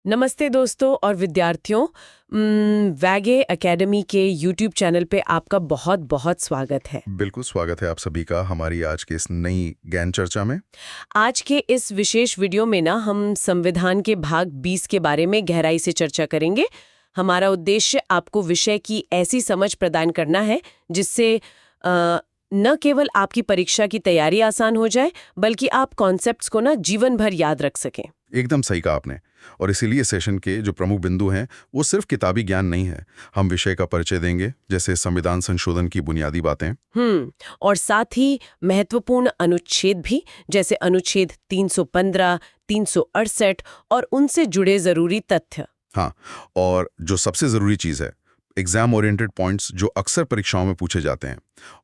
नमस्ते दोस्तों और विद्यार्थियों। वैगे एकेडमी के यूट्यूब चैनल पे आपका बहुत बहुत स्वागत है। बिल्कुल स्वागत है आप सभी का हमारी आज के इस नई ज्ञान चर्चा में। आज के इस विशेष वीडियो में ना हम संविधान के भाग 20 के बारे में गहराई से चर्चा करेंगे। हमारा उद्देश्य आपको विषय की ऐसी समझ प्रदान करना है जिससे न केवल आपकी परीक्षा की तैयारी आसान हो जाए बल्कि आप कॉन्सेप्ट्स को ना जीवन भर याद रख सकें। एकदम सही कहा आपने। और इसीलिए सेशन के जो प्रमुख बिंदु हैं वो सिर्फ किताबी ज्ञान नहीं है। हम विषय का परिचय देंगे, जैसे संविधान संशोधन की बुनियादी बातें। और साथ ही महत्वपूर्ण अनुच्छेद भी, जैसे अनुच्छेद 315, 368 और उनसे जुड़े जरूरी तथ्य। हाँ, और जो सबसे ज़रूरी चीज़ है, एग्जाम ओरिएंटेड पॉइंट्स जो अक्सर परीक्षाओं में पूछे जाते हैं,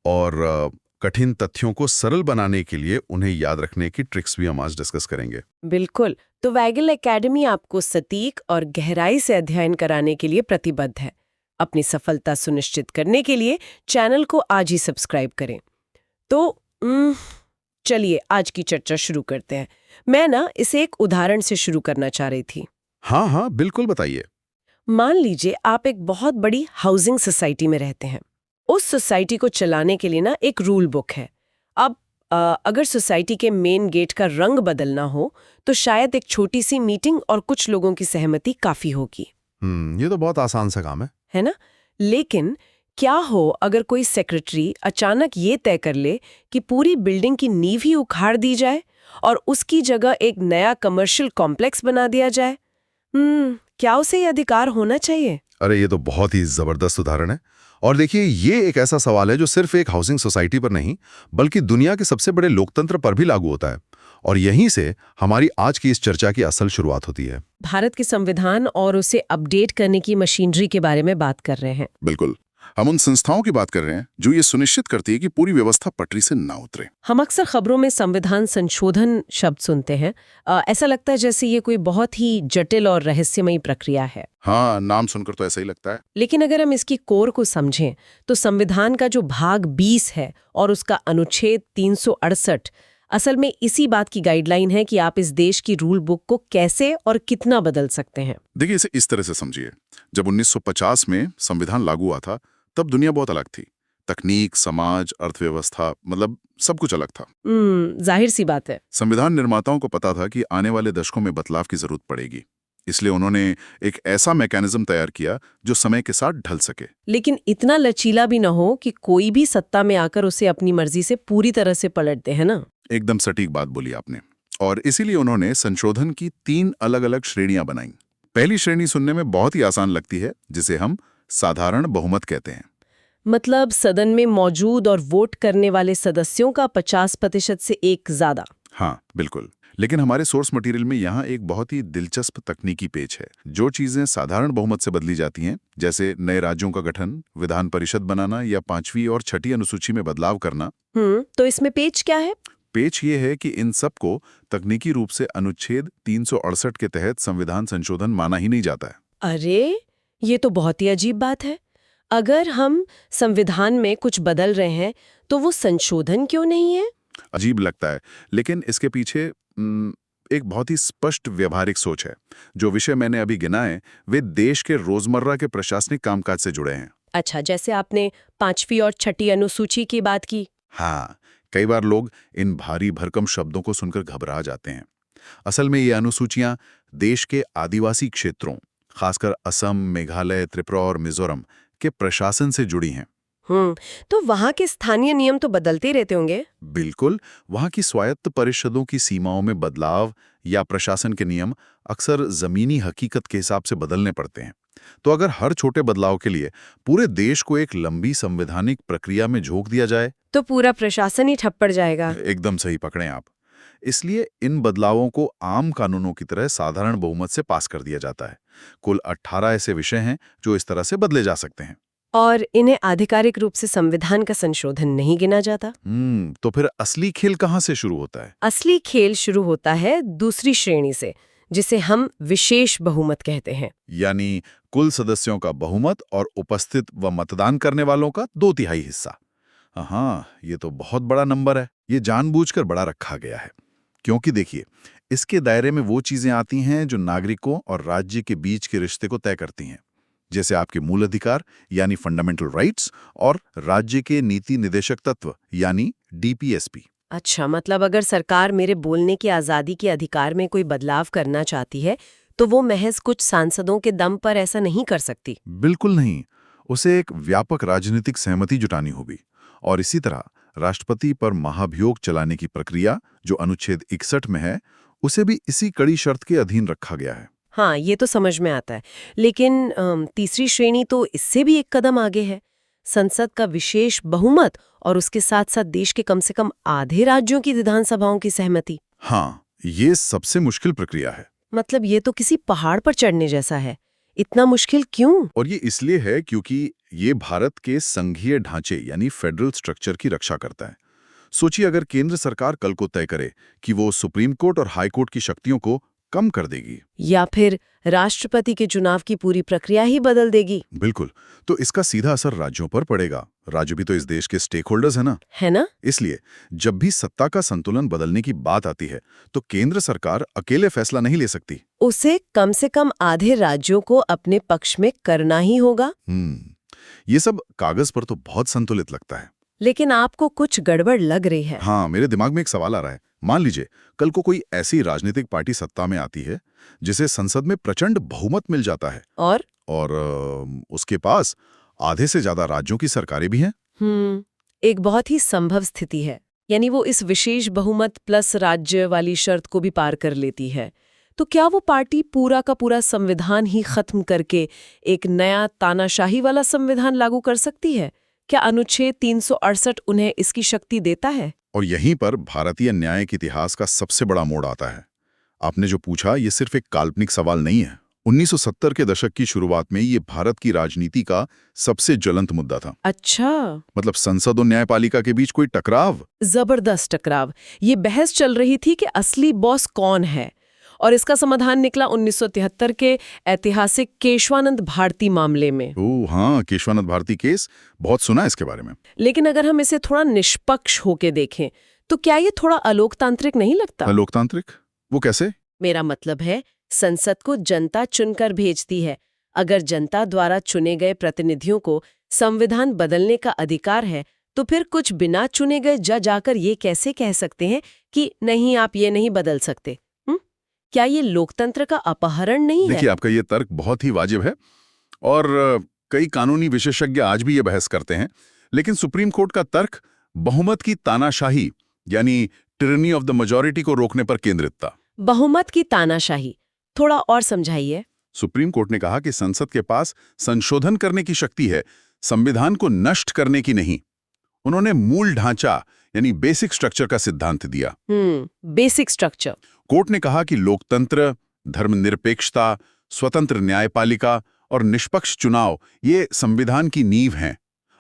और कठिन तथ्यों को सरल बनाने के लिए उन्हें याद रखने की ट्रिक्स भी हम आज डिस्कस करेंगे। बिल्कुल। तो वैगल एकेडमी आपको सटीक और गहराई से अध्ययन कराने के लिए प्रतिबद्ध है। अपनी सफलता सुनिश्चित करने के लिए चैनल को आज ही सब्सक्राइब करें। तो चलिए आज की चर्चा शुरू करते हैं। मैं ना इसे एक उदाहरण से शुरू करना चाह रही थी। हाँ हाँ, बिल्कुल बताइए। मान लीजिए आप एक बहुत बड़ी हाउसिंग सोसाइटी में रहते हैं। उस सोसाइटी को चलाने के लिए ना एक रूल बुक है। अब अगर सोसाइटी के मेन गेट का रंग बदलना हो तो शायद एक छोटी सी मीटिंग और कुछ लोगों की सहमति काफी होगी। ये तो बहुत आसान सा काम है ना? लेकिन क्या हो अगर कोई सेक्रेटरी अचानक ये तय कर ले कि पूरी बिल्डिंग की नींव ही उखाड़ दी जाए और उसकी जगह एक नया कमर्शियल कॉम्प्लेक्स बना दिया जाए? क्या उसे ये अधिकार होना चाहिए? अरे ये तो बहुत ही जबरदस्त उदाहरण है। और देखिए, ये एक ऐसा सवाल है जो सिर्फ एक हाउसिंग सोसाइटी पर नहीं बल्कि दुनिया के सबसे बड़े लोकतंत्र पर भी लागू होता है। और यहीं से हमारी आज की इस चर्चा की असल शुरुआत होती है। भारत के संविधान और उसे अपडेट करने की मशीनरी के बारे में बात कर रहे हैं। बिल्कुल, हम उन संस्थाओं की बात कर रहे हैं जो ये सुनिश्चित करती है कि पूरी व्यवस्था पटरी से ना उतरे। हम अक्सर खबरों में संविधान संशोधन शब्द सुनते हैं। ऐसा लगता है जैसे ये कोई बहुत ही जटिल और रहस्यमयी प्रक्रिया है। हाँ, नाम सुनकर तो ऐसा ही लगता है। लेकिन अगर हम इसकी कोर को समझें तो संविधान का जो भाग 20 है और उसका अनुच्छेद 368 असल में इसी बात की गाइडलाइन है कि आप इस देश की रूल बुक को कैसे और कितना बदल सकते हैं। देखिए, इसे इस तरह से समझिए। जब 1950 में संविधान लागू हुआ था तब दुनिया बहुत अलग थी। तकनीक, समाज, अर्थव्यवस्था, मतलब सब कुछ अलग था। जाहिर सी बात है। संविधान निर्माताओं को पता था कि आने वाले दशकों में बदलाव की जरूरत पड़ेगी, इसलिए उन्होंने एक ऐसा मैकेनिज्म तैयार किया जो समय के साथ ढल सके, लेकिन इतना लचीला भी न हो कि कोई भी सत्ता में आकर उसे अपनी मर्जी से पूरी तरह से पलट दे, है ना? एकदम सटीक बात बोली आपने। और इसीलिए उन्होंने संशोधन की 3 अलग-अलग श्रेणियां बनाई। पहली श्रेणी सुनने में बहुत ही आसान लगती है, जिसे हम साधारण बहुमत कहते हैं। मतलब सदन में मौजूद और वोट करने वाले सदस्यों का 50% से एक ज्यादा। हाँ, बिल्कुल। लेकिन हमारे सोर्स मटेरियल में यहाँ एक बहुत ही दिलचस्प तकनीकी पेच है। जो चीजें साधारण बहुमत से बदली जाती हैं, जैसे नए राज्यों का गठन, विधान परिषद बनाना या 5वीं और 6ठी अनुसूची में बदलाव करना। तो इसमें पेच क्या है? पेच ये है कि इन सब को तकनीकी रूप से अनुच्छेद 368 के तहत संविधान संशोधन माना ही नहीं जाता है। अरे, ये तो बहुत ही अजीब बात है। अगर हम संविधान में कुछ बदल रहे हैं तो वो संशोधन क्यों नहीं है? अजीब लगता है, लेकिन इसके पीछे एक बहुत ही स्पष्ट व्यवहारिक सोच है। जो विषय मैंने अभी गिनाए वे देश के रोजमर्रा के प्रशासनिक कामकाज से जुड़े हैं। अच्छा, जैसे आपने 5वीं और 6ठी अनुसूची की बात की। हाँ, कई बार लोग इन भारी भरकम शब्दों को सुनकर घबरा जाते हैं। असल में ये अनुसूचियां देश के आदिवासी क्षेत्रों, खासकर असम, मेघालय, त्रिपुरा और मिजोरम के प्रशासन से जुड़ी हैं। तो वहाँ के स्थानीय नियम तो बदलते रहते होंगे? बिल्कुल, वहाँ की स्वायत्त परिषदों की सीमाओं में बदलाव या प्रशासन के नियम अक्सर जमीनी हकीकत के हिसाब से बदलने पड़ते हैं। तो अगर हर छोटे बदलाव के लिए पूरे देश को एक लंबी संवैधानिक प्रक्रिया में झोंक दिया जाए तो पूरा प्रशासन ही ठप पड़ जाएगा। एकदम सही पकड़ें आप। इसलिए इन बदलावों को आम कानूनों की तरह साधारण बहुमत से पास कर दिया जाता है। कुल 18 ऐसे विषय हैं जो इस तरह से बदले जा सकते हैं। और इन्हें आधिकारिक रूप से संविधान का संशोधन नहीं गिना जाता। तो फिर असली खेल कहाँ से शुरू होता है? असली खेल शुरू होता है दूसरी श्रेणी से, जिसे हम विशेष बहुमत कहते हैं। यानी कुल सदस्यों का बहुमत और उपस्थित व मतदान करने वालों का 2/3 हिस्सा। हाँ, ये तो बहुत बड़ा नंबर है। ये जानबूझकर बड़ा रखा गया है, क्योंकि देखिए, इसके दायरे में वो चीजें आती हैं जो नागरिकों और राज्य के बीच के रिश्ते को तय करती हैं, जैसे आपके मूल अधिकार यानी फंडामेंटल राइट्स और राज्य के नीति निदेशक तत्व यानी डीपीएसपी। अच्छा, मतलब अगर सरकार मेरे बोलने की आज़ादी के अधिकार में कोई बदलाव करना चाहती है तो वो महज कुछ सांसदों के दम पर ऐसा नहीं कर सकती। बिल्कुल नहीं, उसे एक व्यापक राजनीतिक सहमति जुटानी होगी। और इसी तरह राष्ट्रपति पर महाभियोग चलाने की प्रक्रिया जो अनुच्छेद 61 में है, उसे भी इसी कड़ी शर्त के अधीन रखा गया है। हाँ, ये तो समझ में आता है, लेकिन तीसरी श्रेणी तो इससे भी एक कदम आगे है। संसद का विशेष बहुमत और उसके साथ साथ देश के कम से कम आधे राज्यों की विधानसभाओं की सहमति। हाँ, ये सबसे मुश्किल प्रक्रिया है। मतलब ये तो किसी पहाड़ पर चढ़ने जैसा है। इतना मुश्किल क्यों? और ये इसलिए है क्योंकि ये भारत के संघीय ढांचे यानी फेडरल स्ट्रक्चर की रक्षा करता है। सोचिए, अगर केंद्र सरकार कल को तय करे कि वो सुप्रीम कोर्ट और हाई कोर्ट की शक्तियों को कम कर देगी या फिर राष्ट्रपति के चुनाव की पूरी प्रक्रिया ही बदल देगी। बिल्कुल, तो इसका सीधा असर राज्यों पर पड़ेगा। राज्य भी तो इस देश के स्टेक होल्डर्स है ना। इसलिए जब भी सत्ता का संतुलन बदलने की बात आती है तो केंद्र सरकार अकेले फैसला नहीं ले सकती। उसे कम से कम आधे राज्यों को अपने पक्ष में करना ही होगा। ये सब कागज पर तो बहुत संतुलित लगता है, लेकिन आपको कुछ गड़बड़ लग रही है। हाँ, मेरे दिमाग में एक सवाल आ रहा है। मान लीजिए कल को कोई ऐसी राजनीतिक पार्टी सत्ता में आती है जिसे संसद में प्रचंड बहुमत मिल जाता है और उसके पास आधे से ज्यादा राज्यों की सरकारें भी हैं। एक बहुत ही संभव स्थिति है, यानी वो इस विशेष बहुमत प्लस राज्य वाली शर्त को भी पार कर लेती है। तो क्या वो पार्टी पूरा का पूरा संविधान ही खत्म करके एक नया तानाशाही वाला संविधान लागू कर सकती है? क्या अनुच्छेद 368 उन्हें इसकी शक्ति देता है? और यहीं पर भारतीय न्यायिक इतिहास का सबसे बड़ा मोड़ आता है। आपने जो पूछा, ये सिर्फ एक काल्पनिक सवाल नहीं है। 1970 के दशक की शुरुआत में ये भारत की राजनीति का सबसे ज्वलंत मुद्दा था। अच्छा, मतलब संसद और न्यायपालिका के बीच कोई टकराव, जबरदस्त टकराव। ये बहस चल रही थी कि असली बॉस कौन है, और इसका समाधान निकला 1973 के ऐतिहासिक केशवानंद भारती मामले में। ओह हाँ, केशवानंद भारती केस, बहुत सुना है इसके बारे में। लेकिन अगर हम इसे थोड़ा निष्पक्ष होके देखें तो क्या ये थोड़ा अलोकतांत्रिक नहीं लगता? अलोकतांत्रिक? वो कैसे? मेरा मतलब है, संसद को जनता चुनकर भेजती है। अगर जनता द्वारा चुने गए प्रतिनिधियों को संविधान बदलने का अधिकार है तो फिर कुछ बिना चुने गए जज आकर ये कैसे कह सकते हैं कि नहीं, आप ये नहीं बदल सकते? क्या ये लोकतंत्र का अपहरण नहीं है? देखिए, आपका ये तर्क बहुत ही वाजिब है और कई कानूनी विशेषज्ञ आज भी ये बहस करते हैं। लेकिन सुप्रीम कोर्ट का तर्क बहुमत की तानाशाही यानी टिरनी ऑफ द मेजॉरिटी को रोकने पर केंद्रित था। बहुमत की तानाशाही थोड़ा और समझाइए। सुप्रीम कोर्ट ने कहा कि संसद के पास संशोधन करने की शक्ति है, संविधान को नष्ट करने की नहीं। उन्होंने मूल ढांचा यानी बेसिक स्ट्रक्चर का सिद्धांत दिया। Basic structure. कोर्ट ने कहा कि लोकतंत्र, धर्मनिरपेक्षता, स्वतंत्र न्यायपालिका और निष्पक्ष चुनाव ये संविधान की नींव हैं।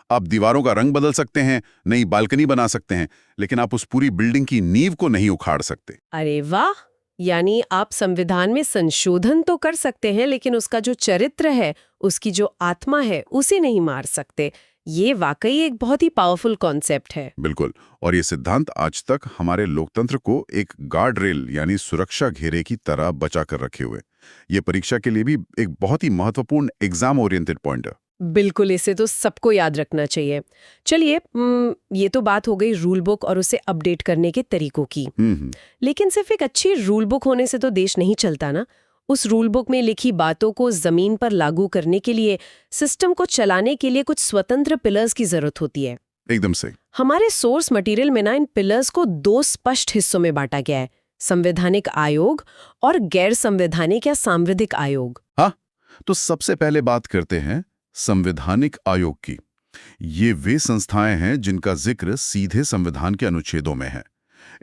आप दीवारों का रंग बदल सकते हैं, नई बालकनी बना सकते हैं, लेकिन आप उस पूरी बिल्डिंग की नींव को नहीं उखाड़ सकते। अरे वाह! यानी आप संविधान में संशोधन तो कर सकते हैं, लेकिन उसका जो चरित्र है, उसकी जो आत्मा है, उसे नहीं मार सकते। ये वाकई एक बहुत ही पावरफुल कॉन्सेप्ट है। बिल्कुल, और ये सिद्धांत आज तक हमारे लोकतंत्र को एक गार्ड रेल यानी सुरक्षा घेरे की तरह बचा कर रखे हुए। ये परीक्षा के लिए भी एक बहुत ही महत्वपूर्ण एग्जाम ओरिएंटेड पॉइंट है। बिल्कुल, इसे तो सबको याद रखना चाहिए। चलिए, ये तो बात हो गई रूल बुक और उसे अपडेट करने के तरीकों की। लेकिन सिर्फ एक अच्छी रूल बुक होने से तो देश नहीं चलता ना। उस रूल बुक में लिखी बातों को जमीन पर लागू करने के लिए, सिस्टम को चलाने के लिए कुछ स्वतंत्र पिलर्स की जरूरत होती है। एकदम से। हमारे सोर्स मटेरियल में ना इन पिलर्स को 2 स्पष्ट हिस्सों में बांटा गया है, संवैधानिक आयोग और गैर संवैधानिक या सांविधिक आयोग। हाँ, तो सबसे पहले बात करते हैं संवैधानिक आयोग की। ये वे संस्थाएं हैं जिनका जिक्र सीधे संविधान के अनुच्छेदों में है।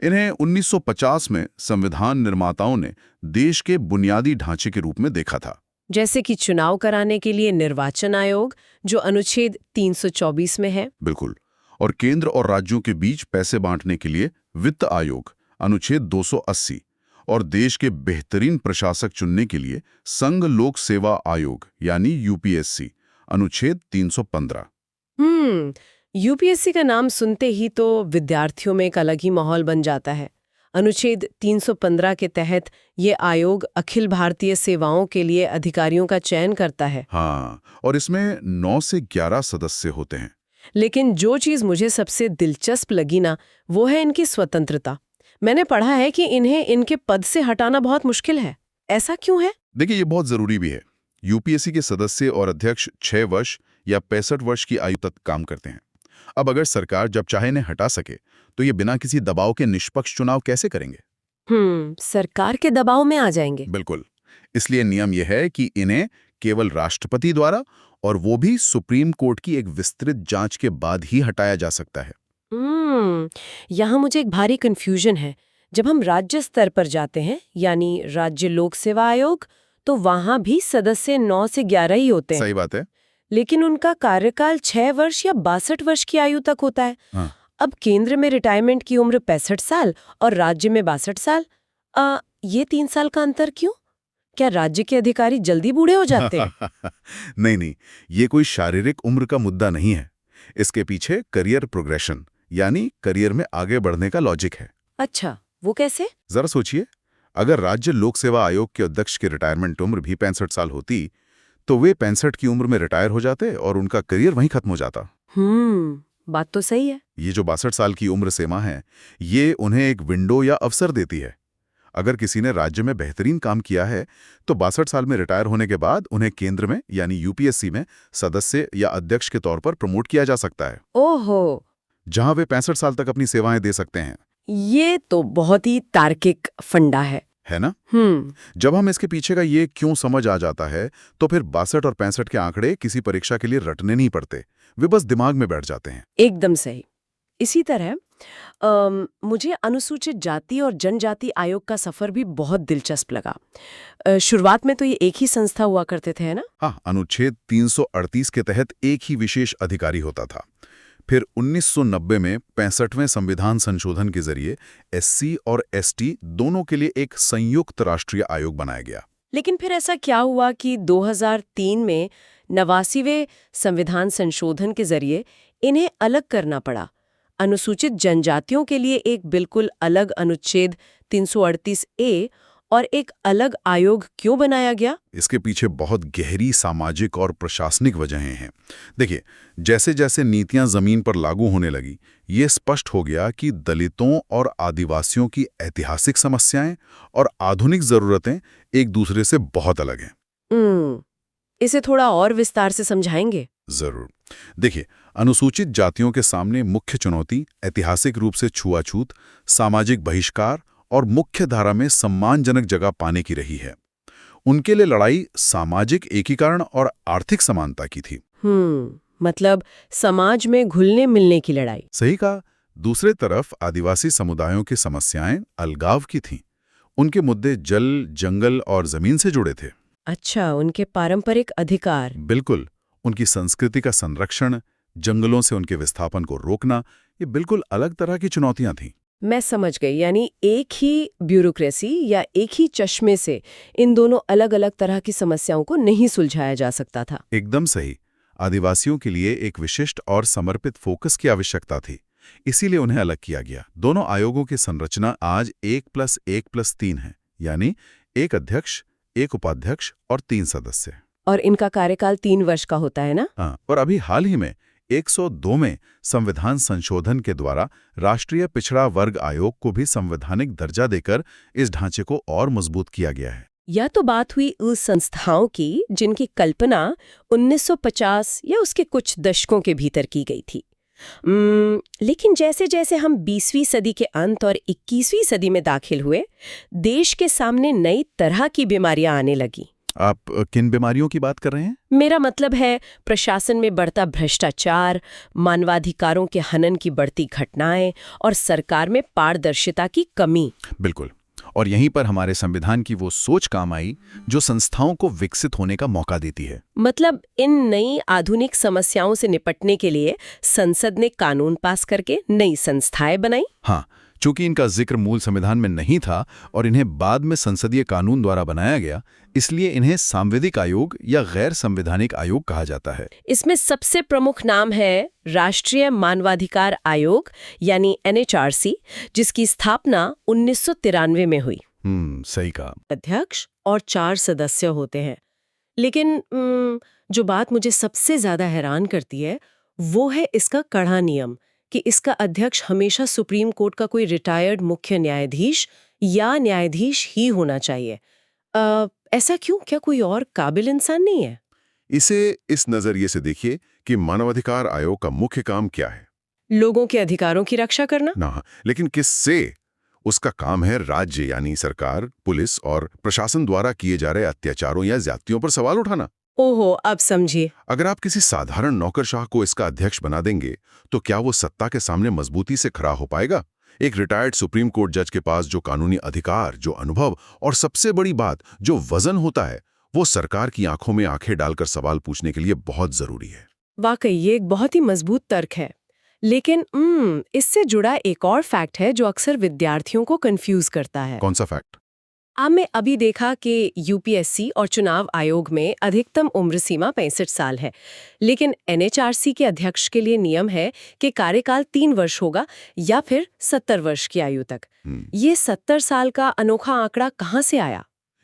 इन्हें 1950 में संविधान निर्माताओं ने देश के बुनियादी ढांचे के रूप में देखा था। जैसे कि चुनाव कराने के लिए निर्वाचन आयोग, जो अनुच्छेद 324 में है। बिल्कुल, और केंद्र और राज्यों के बीच पैसे बांटने के लिए वित्त आयोग, अनुच्छेद 280, और देश के बेहतरीन प्रशासक चुनने के लिए संघ लोक सेवा आयोग यानी यूपीएससी, अनुच्छेद 315। यूपीएससी का नाम सुनते ही तो विद्यार्थियों में एक अलग ही माहौल बन जाता है। अनुच्छेद 315 के तहत ये आयोग अखिल भारतीय सेवाओं के लिए अधिकारियों का चयन करता है। हाँ, और इसमें 9 से 11 सदस्य होते हैं। लेकिन जो चीज मुझे सबसे दिलचस्प लगी ना, वो है इनकी स्वतंत्रता। मैंने पढ़ा है कि इन्हें इनके पद से हटाना बहुत मुश्किल है। ऐसा क्यों है? देखिए, ये बहुत जरूरी भी है। यूपीएससी के सदस्य और अध्यक्ष 6 वर्ष या 65 वर्ष की आयु तक काम करते हैं। अब अगर सरकार जब चाहे इन्हें हटा सके, तो ये बिना किसी दबाव के निष्पक्ष चुनाव कैसे करेंगे? सरकार के दबाव में आ जाएंगे। बिल्कुल। इसलिए नियम यह है कि इन्हें केवल राष्ट्रपति द्वारा, और वो भी सुप्रीम कोर्ट की एक विस्तृत जांच के बाद ही हटाया जा सकता है। यहाँ मुझे एक भारी कंफ्यूजन है। जब हम राज्य स्तर पर जाते हैं, यानी राज्य लोक सेवा आयोग, तो वहां भी सदस्य 9 से 11 ही होते हैं। सही बात है। लेकिन उनका कार्यकाल 6 वर्ष या 62 वर्ष की आयु तक होता है। हाँ। अब केंद्र में रिटायरमेंट की उम्र 65 साल और राज्य में 62 साल। ये 3 साल का अंतर क्यों? क्या राज्य के अधिकारी जल्दी बूढ़े हो जाते हैं? नहीं, ये कोई शारीरिक उम्र का मुद्दा नहीं है। इसके पीछे करियर प्रोग्रेशन, यानी करियर में आगे बढ़ने का लॉजिक है। अच्छा, वो कैसे? जरा सोचिए, अगर राज्य लोक सेवा आयोग के अध्यक्ष की रिटायरमेंट उम्र भी 65 साल होती, तो वे 65 की उम्र में रिटायर हो जाते और उनका करियर वहीं खत्म हो जाता। बात तो सही है। ये जो 62 साल की उम्र सीमा है, ये उन्हें एक विंडो या अवसर देती है। अगर किसी ने राज्य में बेहतरीन काम किया है, तो 62 साल में रिटायर होने के बाद उन्हें केंद्र में यानी यूपीएससी में सदस्य या अध्यक्ष के तौर पर प्रमोट किया जा सकता है। ओहो, जहां वे 65 साल तक अपनी सेवाएं दे सकते हैं। ये तो बहुत ही तार्किक फंडा है ना? जब हम इसके पीछे का ये क्यों समझ आ जाता है, तो फिर 62 और 65 के आंकड़े किसी परीक्षा के लिए रटने नहीं पड़ते, वे बस दिमाग में बैठ जाते हैं। एकदम सही। इसी तरह मुझे अनुसूचित जाति और जनजाति आयोग का सफर भी बहुत दिलचस्प लगा। शुरुआत में तो ये एक ही संस्था हुआ करते थे, है ना? हाँ, अनुच्छेद 338 के तहत एक ही विशेष अधिकारी होता था। फिर 1990 में 65वें संविधान संशोधन के जरिए एससी और एसटी दोनों के लिए एक संयुक्त राष्ट्रीय आयोग बनाया गया। लेकिन फिर ऐसा क्या हुआ कि 2003 में 89वें संविधान संशोधन के जरिए इन्हें अलग करना पड़ा? अनुसूचित जनजातियों के लिए एक बिल्कुल अलग अनुच्छेद 338A और एक अलग आयोग क्यों बनाया गया? इसके पीछे बहुत गहरी सामाजिक और प्रशासनिक वजहें हैं। देखिए, जैसे जैसे नीतियां जमीन पर लागू होने लगी, ये स्पष्ट हो गया कि दलितों और आदिवासियों की ऐतिहासिक समस्याएं और आधुनिक जरूरतें एक दूसरे से बहुत अलग हैं। इसे थोड़ा और विस्तार से समझाएंगे? जरूर। देखिए, अनुसूचित जातियों के सामने मुख्य चुनौती ऐतिहासिक रूप से छुआछूत, सामाजिक बहिष्कार और मुख्य धारा में सम्मानजनक जगह पाने की रही है। उनके लिए लड़ाई सामाजिक एकीकरण और आर्थिक समानता की थी। मतलब समाज में घुलने मिलने की लड़ाई। सही कहा। दूसरे तरफ आदिवासी समुदायों की समस्याएं अलगाव की थीं। उनके मुद्दे जल, जंगल और जमीन से जुड़े थे। अच्छा, उनके पारंपरिक अधिकार। बिल्कुल। उनकी संस्कृति का संरक्षण, जंगलों से उनके विस्थापन को रोकना, ये बिल्कुल अलग तरह की चुनौतियां थीं। मैं समझ गई। यानी एक ही ब्यूरोक्रेसी या एक ही चश्मे से इन दोनों अलग अलग तरह की समस्याओं को नहीं सुलझाया जा सकता था। एकदम सही। आदिवासियों के लिए एक विशिष्ट और समर्पित फोकस की आवश्यकता थी, इसीलिए उन्हें अलग किया गया। दोनों आयोगों की संरचना आज 1+1+3 है, यानी एक अध्यक्ष, एक उपाध्यक्ष और 3 सदस्य। और इनका कार्यकाल 3 वर्ष का होता है ना? हाँ, और अभी हाल ही में 102 में संविधान संशोधन के द्वारा राष्ट्रीय पिछड़ा वर्ग आयोग को भी संवैधानिक दर्जा देकर इस ढांचे को और मजबूत किया गया है। यह तो बात हुई उस संस्थाओं की जिनकी कल्पना 1950 या उसके कुछ दशकों के भीतर की गई थी। लेकिन जैसे जैसे हम 20वीं सदी के अंत और 21वीं सदी में दाखिल हुए, देश के सामने नई तरह की बीमारियां आने लगी। आप किन बीमारियों की बात कर रहे हैं? मेरा मतलब है प्रशासन में बढ़ता भ्रष्टाचार, मानवाधिकारों के हनन की बढ़ती घटनाएं और सरकार में पारदर्शिता की कमी। बिल्कुल। और यहीं पर हमारे संविधान की वो सोच काम आई जो संस्थाओं को विकसित होने का मौका देती है। मतलब इन नई आधुनिक समस्याओं से निपटने के लिए संसद ने कानून पास करके नई संस्थाएं बनाई। हाँ, चूंकि इनका जिक्र मूल संविधान में नहीं था और इन्हें बाद में संसदीय कानून द्वारा बनाया गया, इसलिए इन्हें सांविधिक आयोग या गैर संवैधानिक आयोग कहा जाता है। इसमें सबसे प्रमुख नाम है राष्ट्रीय मानवाधिकार आयोग यानी NHRC, जिसकी स्थापना 1993 में हुई। सही कहा। अध्यक्ष और 4 सदस्य होते हैं। लेकिन जो बात मुझे सबसे ज्यादा हैरान करती है वो है इसका कड़ा नियम कि इसका अध्यक्ष हमेशा सुप्रीम कोर्ट का कोई रिटायर्ड मुख्य न्यायाधीश या न्यायाधीश ही होना चाहिए। ऐसा क्यों? क्या कोई और काबिल इंसान नहीं है? इसे इस नजरिए से देखिए कि मानवाधिकार आयोग का मुख्य काम क्या है? लोगों के अधिकारों की रक्षा करना ना, लेकिन किससे? उसका काम है राज्य यानी सरकार, पुलिस और प्रशासन द्वारा किए जा रहे अत्याचारों या ज्यादतियों पर सवाल उठाना। ओहो, अब समझिए। अगर आप किसी साधारण नौकरशाह को इसका अध्यक्ष बना देंगे तो क्या वो सत्ता के सामने मजबूती से खड़ा हो पाएगा? एक रिटायर्ड सुप्रीम कोर्ट जज के पास जो कानूनी अधिकार, जो अनुभव और सबसे बड़ी बात जो वजन होता है, वो सरकार की आंखों में आंखें डालकर सवाल पूछने के लिए बहुत जरूरी है। वाकई ये एक बहुत ही मजबूत तर्क है। लेकिन इससे जुड़ा एक और फैक्ट है जो अक्सर विद्यार्थियों को कंफ्यूज करता है। कौन सा फैक्ट? हमने अभी देखा कि यूपीएससी और चुनाव आयोग में अधिकतम उम्र सीमा 65 साल है, लेकिन NHRC के अध्यक्ष के लिए नियम है कि कार्यकाल 3 वर्ष होगा या फिर 70 वर्ष की आयु तक। ये 70 साल का अनोखा आंकड़ा कहाँ से आया?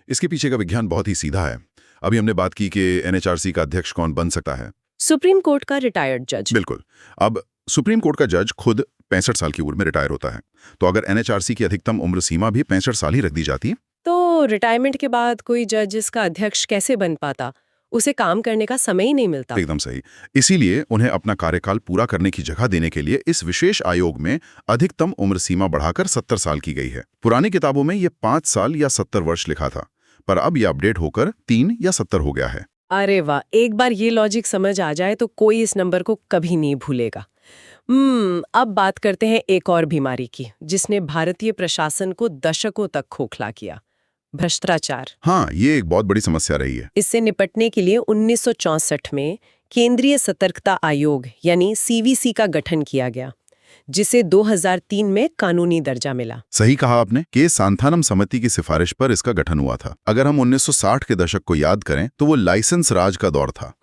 इसके पीछे का विज्ञान बहुत ही सीधा है। अभी हमने बात की कि NHRC का अध्यक्ष कौन बन सकता है। सुप्रीम कोर्ट का रिटायर्ड जज। बिल्कुल। अब सुप्रीम कोर्ट का जज खुद 65 साल की उम्र में रिटायर होता है, तो अगर NHRC की अधिकतम उम्र सीमा भी 65 साल ही रख दी जाती तो रिटायरमेंट के बाद कोई जज इसका अध्यक्ष कैसे बन पाता? उसे काम करने का समय ही नहीं मिलता। एकदम सही। इसीलिए उन्हें अपना कार्यकाल पूरा करने की जगह देने के लिए इस विशेष आयोग में अधिकतम उम्र सीमा बढ़ाकर 70 साल की गई है। पुरानी किताबों में ये 5 साल या 70 वर्ष लिखा था, पर अब ये अपडेट होकर 3 या 70 हो गया है। अरे वाह, एक बार ये लॉजिक समझ आ जाए तो कोई इस नंबर को कभी नहीं भूलेगा। अब बात करते हैं एक और बीमारी की जिसने भारतीय प्रशासन को दशकों तक खोखला किया, भ्रष्टाचार। हाँ, ये एक बहुत बड़ी समस्या रही है। इससे निपटने के लिए 1964 में केंद्रीय सतर्कता आयोग यानी CVC का गठन किया गया, जिसे 2003 में कानूनी दर्जा मिला। सही कहा आपने कि सांथानम समिति की सिफारिश पर इसका गठन हुआ था। अगर हम 1960 के दशक को याद करें तो वो लाइसेंस राज का दौर था।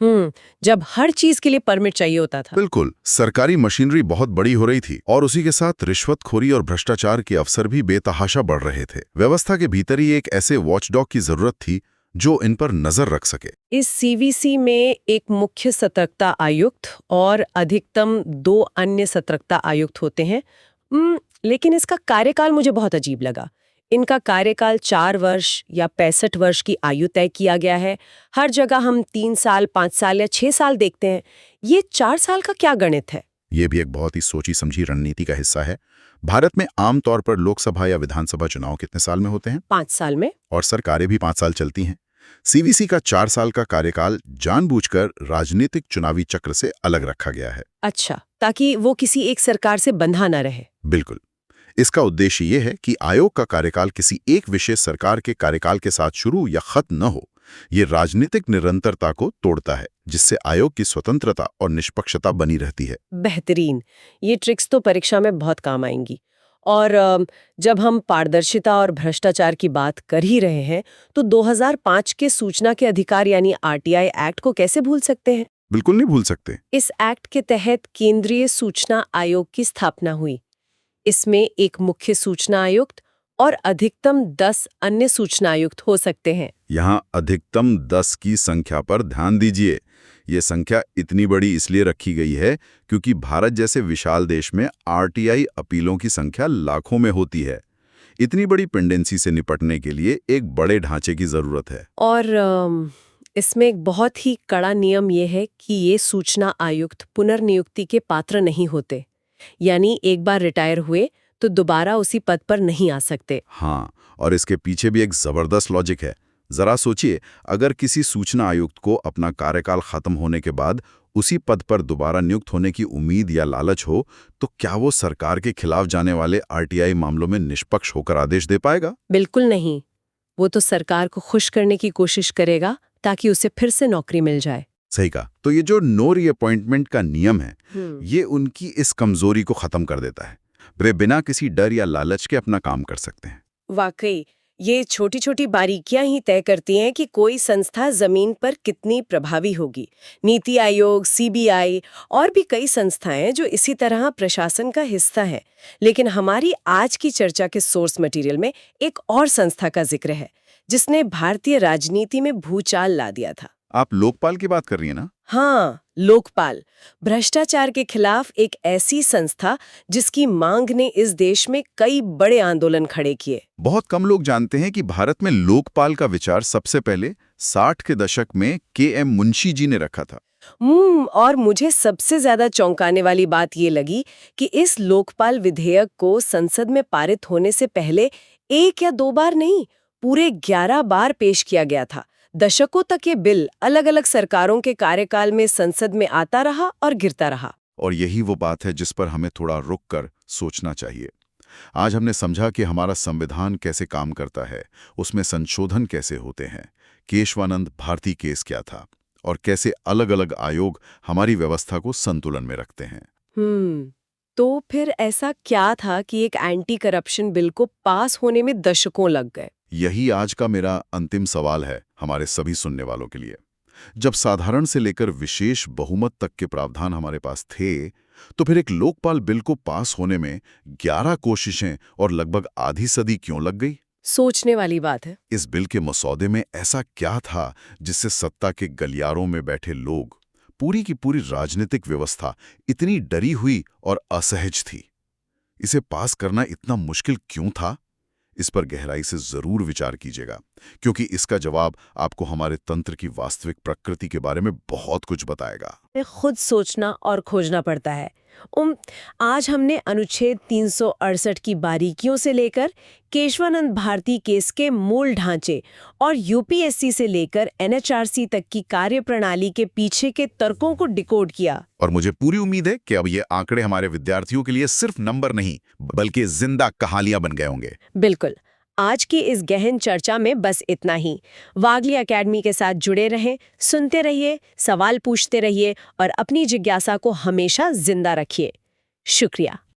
जब हर चीज के लिए परमिट चाहिए होता था। बिल्कुल, सरकारी मशीनरी बहुत बड़ी हो रही थी और उसी के साथ रिश्वतखोरी और भ्रष्टाचार के अवसर भी बेतहाशा बढ़ रहे थे। व्यवस्था के भीतर ही एक ऐसे वॉचडॉग की जरूरत थी जो इन पर नजर रख सके। इस CVC में एक मुख्य सतर्कता आयुक्त और अधिकतम 2 अन्य सतर्कता आयुक्त होते हैं। लेकिन इसका कार्यकाल मुझे बहुत अजीब लगा। इनका कार्यकाल 4 वर्ष या 65 वर्ष की आयु तय किया गया है। हर जगह हम 3 साल, 5 साल या 6 साल देखते हैं। ये 4 साल का क्या गणित है? ये भी एक बहुत ही सोची समझी रणनीति का हिस्सा है। भारत में आमतौर पर लोकसभा या विधानसभा चुनाव कितने साल में होते हैं? 5 साल में। और सरकारें भी 5 साल चलती हैं। CVC का 4 साल का कार्यकाल जानबूझकर राजनीतिक चुनावी चक्र से अलग रखा गया है। अच्छा, ताकि वो किसी एक सरकार से बंधा न रहे। बिल्कुल। इसका उद्देश्य ये है कि आयोग का कार्यकाल किसी एक विशेष सरकार के कार्यकाल के साथ शुरू या खत्म न हो। ये राजनीतिक निरंतरता को तोड़ता है, जिससे आयोग की स्वतंत्रता और निष्पक्षता बनी रहती है। बेहतरीन। ये ट्रिक्स तो परीक्षा में बहुत काम आएंगी। और जब हम पारदर्शिता और भ्रष्टाचार की बात कर ही रहे हैं तो 2005 के सूचना के अधिकार यानी RTI एक्ट को कैसे भूल सकते हैं? बिल्कुल नहीं भूल सकते। इस एक्ट के तहत केंद्रीय सूचना आयोग की स्थापना हुई। इसमें एक मुख्य सूचना आयुक्त और अधिकतम 10 अन्य सूचना आयुक्त हो सकते हैं। यहाँ अधिकतम 10 की संख्या पर ध्यान दीजिए। ये संख्या इतनी बड़ी इसलिए रखी गई है क्योंकि भारत जैसे विशाल देश में RTI अपीलों की संख्या लाखों में होती है। इतनी बड़ी पेंडेंसी से निपटने के लिए एक बड़े ढांचे की जरूरत है। और इसमें एक बहुत ही कड़ा नियम ये है कि ये सूचना आयुक्त पुनर्नियुक्ति के पात्र नहीं होते, यानी एक बार रिटायर हुए तो दोबारा उसी पद पर नहीं आ सकते। हाँ, और इसके पीछे भी एक जबरदस्त लॉजिक है। जरा सोचिए, अगर किसी सूचना आयुक्त को अपना कार्यकाल खत्म होने के बाद उसी पद पर दोबारा नियुक्त होने की उम्मीद या लालच हो, तो क्या वो सरकार के खिलाफ जाने वाले RTI मामलों में निष्पक्ष होकर आदेश दे पाएगा? बिल्कुल नहीं। वो तो सरकार को खुश करने की कोशिश करेगा ताकि उसे फिर से नौकरी मिल जाए। सही कहा। तो ये जो नो रीअपॉइंटमेंट का नियम है, ये उनकी इस कमजोरी को खत्म कर देता है। वे बिना किसी डर या लालच के अपना काम कर सकते हैं। वाकई ये छोटी छोटी बारीकियां ही तय करती हैं कि कोई संस्था जमीन पर कितनी प्रभावी होगी। नीति आयोग, सीबीआई और भी कई संस्थाएं जो इसी तरह प्रशासन का हिस्सा हैं। लेकिन हमारी आज की चर्चा के सोर्स मटेरियल में एक और संस्था का जिक्र है जिसने भारतीय राजनीति में भूचाल ला दिया था। आप लोकपाल की बात कर रही हैं ना? हाँ, लोकपाल, भ्रष्टाचार के खिलाफ एक ऐसी संस्था जिसकी मांग ने इस देश में कई बड़े आंदोलन खड़े किए। बहुत कम लोग जानते हैं कि भारत में लोकपाल का विचार सबसे पहले 60 के दशक में के.एम. मुंशी जी ने रखा था। और मुझे सबसे ज्यादा चौंकाने वाली बात ये लगी कि इस लोकपाल विधेयक को संसद में पारित होने से पहले 1 या 2 बार नहीं, पूरे 11 बार पेश किया गया था। दशकों तक ये बिल अलग अलग सरकारों के कार्यकाल में संसद में आता रहा और गिरता रहा। और यही वो बात है जिस पर हमें थोड़ा रुक कर सोचना चाहिए। आज हमने समझा कि हमारा संविधान कैसे काम करता है, उसमें संशोधन कैसे होते हैं, केशवानंद भारती केस क्या था और कैसे अलग अलग आयोग हमारी व्यवस्था को संतुलन में रखते हैं। तो फिर ऐसा क्या था कि एक एंटी करप्शन बिल को पास होने में दशकों लग गए? यही आज का मेरा अंतिम सवाल है हमारे सभी सुनने वालों के लिए। जब साधारण से लेकर विशेष बहुमत तक के प्रावधान हमारे पास थे, तो फिर एक लोकपाल बिल को पास होने में 11 कोशिशें और लगभग आधी सदी क्यों लग गई? सोचने वाली बात है। इस बिल के मसौदे में ऐसा क्या था जिससे सत्ता के गलियारों में बैठे लोग, पूरी की पूरी राजनीतिक व्यवस्था इतनी डरी हुई और असहज थी? इसे पास करना इतना मुश्किल क्यों था? इस पर गहराई से जरूर विचार कीजिएगा, क्योंकि इसका जवाब आपको हमारे तंत्र की वास्तविक प्रकृति के बारे में बहुत कुछ बताएगा। खुद सोचना और खोजना पड़ता है। आज हमने अनुच्छेद 368 की बारीकियों से लेकर केशवानंद भारती केस के मूल ढांचे और यूपीएससी से लेकर एनएचआरसी तक की कार्यप्रणाली के पीछे के तर्कों को डिकोड किया। और मुझे पूरी उम्मीद है कि अब ये आंकड़े हमारे विद्यार्थियों के लिए सिर्फ नंबर नहीं, बल्कि जिंदा कहानियां बन गए होंगे। बिल्कुल। आज की इस गहन चर्चा में बस इतना ही। वागली एकेडमी के साथ जुड़े रहें, सुनते रहिए, सवाल पूछते रहिए और अपनी जिज्ञासा को हमेशा जिंदा रखिए। शुक्रिया।